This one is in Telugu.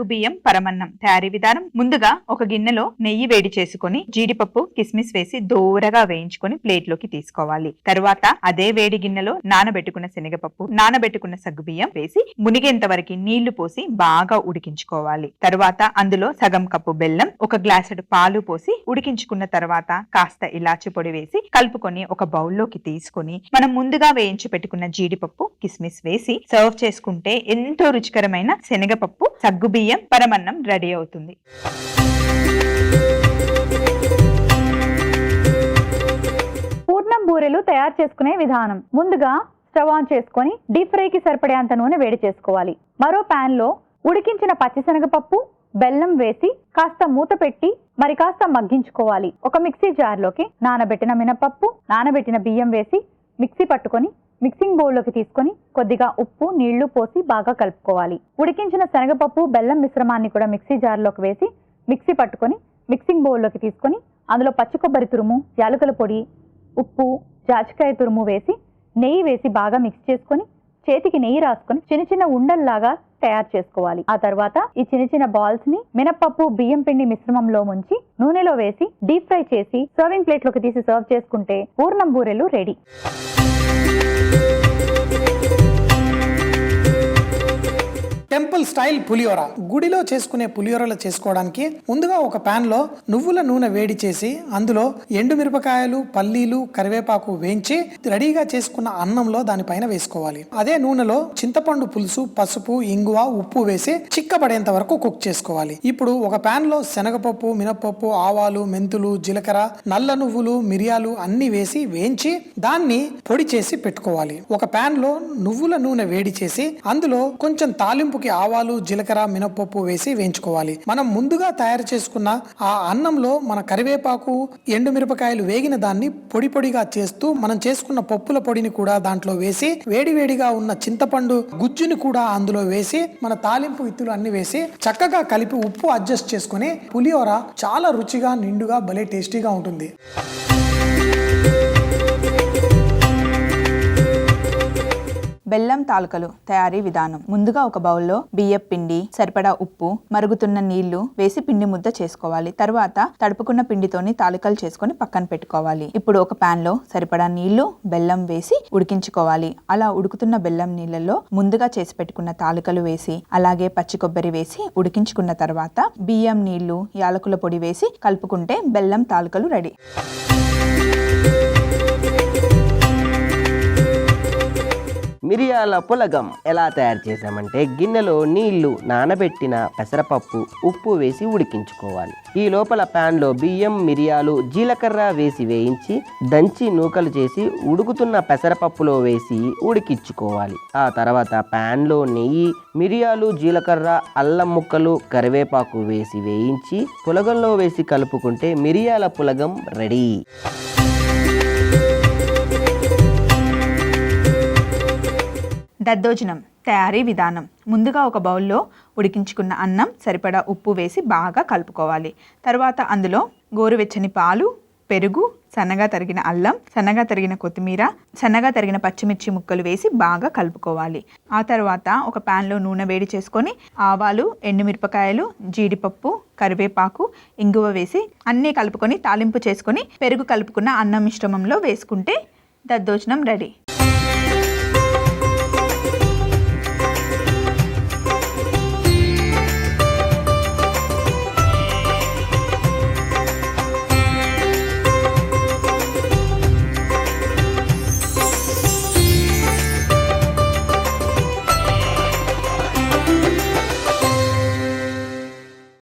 సగ్గుబియ్యం పరమన్నం తయారీ విధానం. ముందుగా ఒక గిన్నెలో నెయ్యి వేడి చేసుకొని జీడిపప్పు కిస్మిస్ వేసి దోరగా వేయించుకొని ప్లేట్ లోకి తీసుకోవాలి. తరువాత అదే వేడి గిన్నెలో నానబెట్టుకున్న శనగపప్పు, నానబెట్టుకున్న సగ్గుబియ్యం వేసి మునిగేంత వరకు నీళ్లు పోసి బాగా ఉడికించుకోవాలి. తరువాత అందులో సగం కప్పు బెల్లం, ఒక గ్లాసుడు పాలు పోసి ఉడికించుకున్న తర్వాత కాస్త ఇలాచి పొడి వేసి కలుపుకొని ఒక బౌల్లోకి తీసుకొని మనం ముందుగా వేయించి పెట్టుకున్న జీడిపప్పు కిస్మిస్ వేసి సర్వ్ చేసుకుంటే ఎంతో రుచికరమైన శనగపప్పు సగ్గుబియ్యం పరమన్నం రెడీ అవుతుంది. పూర్ణం బూరెలు తయారు చేసుకునే విధానం. ముందుగా స్టవ్ ఆన్ చేసుకొని డీప్ ఫ్రైకి సరిపడేంత నూనె వేడి చేసుకోవాలి. మరో పాన్ లో ఉడికించిన పచ్చిశనగపప్పు, బెల్లం వేసి కాస్త మూత పెట్టి మరి కాస్త మగ్గించుకోవాలి. ఒక మిక్సీ జార్లోకి నానబెట్టిన మినపప్పు, నానబెట్టిన బియ్యం వేసి మిక్సీ పట్టుకొని మిక్సింగ్ బౌల్లోకి తీసుకొని కొద్దిగా ఉప్పు, నీళ్లు పోసి బాగా కలుపుకోవాలి. ఉడికించిన శనగపప్పు, బెల్లం మిశ్రమాన్ని కూడా మిక్సీ జార్లోకి వేసి మిక్సీ పట్టుకొని మిక్సింగ్ బౌల్లోకి తీసుకొని అందులో పచ్చి కొబ్బరి తురుము, యాలకుల పొడి, ఉప్పు, జాజికాయ తురుము వేసి నెయ్యి వేసి బాగా మిక్స్ చేసుకొని చేతికి నెయ్యి రాసుకొని చిన్న చిన్న ఉండల్లాగా తయారు చేసుకోవాలి. ఆ తర్వాత ఈ చిన్న చిన్న బాల్స్ ని మినపప్పు, బియ్యం పిండి మిశ్రమంలో ముంచి నూనెలో వేసి డీప్ ఫ్రై చేసి సర్వింగ్ ప్లేట్ లోకి తీసి సర్వ్ చేసుకుంటే పూర్ణం బూరెలు రెడీ. టెంపుల్ స్టైల్ పులిహోర. గుడిలో చేసుకునే పులిహోరలు చేసుకోవడానికి ముందుగా ఒక పాన్ లో నువ్వుల నూనె వేడి చేసి అందులో ఎండు మిరపకాయలు, పల్లీలు, కరివేపాకు వేయించి రెడీగా చేసుకున్న అన్నంలో దానిపైన వేసుకోవాలి. అదే నూనెలో చింతపండు పులుసు, పసుపు, ఇంగువ, ఉప్పు వేసి చిక్కబడేంత వరకు కుక్ చేసుకోవాలి. ఇప్పుడు ఒక పాన్ లో శనగపప్పు, మినపప్పు, ఆవాలు, మెంతులు, జీలకర్ర, నల్ల నువ్వులు, మిరియాలు అన్ని వేసి వేయించి దాన్ని పొడి చేసి పెట్టుకోవాలి. ఒక పాన్ లో నువ్వుల నూనె వేడి చేసి అందులో కొంచెం తాలింపు ఆవాలు, జీలకర్ర, మినపప్పు వేసి వేయించుకోవాలి. మనం ముందుగా తయారు చేసుకున్న ఆ అన్నంలో మన కరివేపాకు, ఎండు మిరపకాయలు వేగిన దాన్ని పొడి పొడిగా చేస్తూ మనం చేసుకున్న పప్పుల పొడిని కూడా దాంట్లో వేసి వేడివేడిగా ఉన్న చింతపండు గుజ్జుని కూడా అందులో వేసి మన తాలింపు ఇత్తులు అన్ని వేసి చక్కగా కలిపి ఉప్పు అడ్జస్ట్ చేసుకుని పులిహోర చాలా రుచిగా, నిండుగా, భలే టేస్టీగా ఉంటుంది. బెల్లం తాలూకలు తయారీ విధానం. ముందుగా ఒక బౌల్లో బియ్యం పిండి, సరిపడా ఉప్పు, మరుగుతున్న నీళ్లు వేసి పిండి ముద్ద చేసుకోవాలి. తర్వాత తడుపుకున్న పిండితోని తాలికలు చేసుకొని పక్కన పెట్టుకోవాలి. ఇప్పుడు ఒక పాన్ లో సరిపడా నీళ్లు, బెల్లం వేసి ఉడికించుకోవాలి. అలా ఉడుకుతున్న బెల్లం నీళ్లలో ముందుగా చేసి పెట్టుకున్న తాలికలు వేసి అలాగే పచ్చి కొబ్బరి వేసి ఉడికించుకున్న తర్వాత బియ్యం, నీళ్లు, యాలకుల పొడి వేసి కలుపుకుంటే బెల్లం తాలికలు రెడీ. మిరియాల పులగం ఎలా తయారు చేసామంటే గిన్నెలో నీళ్లు, నానబెట్టిన పెసరపప్పు, ఉప్పు వేసి ఉడికించుకోవాలి. ఈ లోపల ప్యాన్లో బియ్యం, మిరియాలు, జీలకర్ర వేసి వేయించి దంచి నూకలు చేసి ఉడుకుతున్న పెసరపప్పులో వేసి ఉడికించుకోవాలి. ఆ తర్వాత ప్యాన్లో నెయ్యి, మిరియాలు, జీలకర్ర, అల్లం ముక్కలు, కరివేపాకు వేసి వేయించి పులగంలో వేసి కలుపుకుంటే మిరియాల పులగం రెడీ. దద్దోజనం తయారీ విధానం. ముందుగా ఒక బౌల్లో ఉడికించుకున్న అన్నం, సరిపడా ఉప్పు వేసి బాగా కలుపుకోవాలి. తర్వాత అందులో గోరువెచ్చని పాలు, పెరుగు, సన్నగా తరిగిన అల్లం, సన్నగా తరిగిన కొత్తిమీర, సన్నగా తరిగిన పచ్చిమిర్చి ముక్కలు వేసి బాగా కలుపుకోవాలి. ఆ తర్వాత ఒక ప్యాన్లో నూనె వేడి చేసుకొని ఆవాలు, ఎండుమిరపకాయలు, జీడిపప్పు, కరివేపాకు, ఇంగువ వేసి అన్నీ కలుపుకొని తాలింపు చేసుకొని పెరుగు కలుపుకున్న అన్నం మిశ్రమంలో వేసుకుంటే దద్దోజనం రెడీ.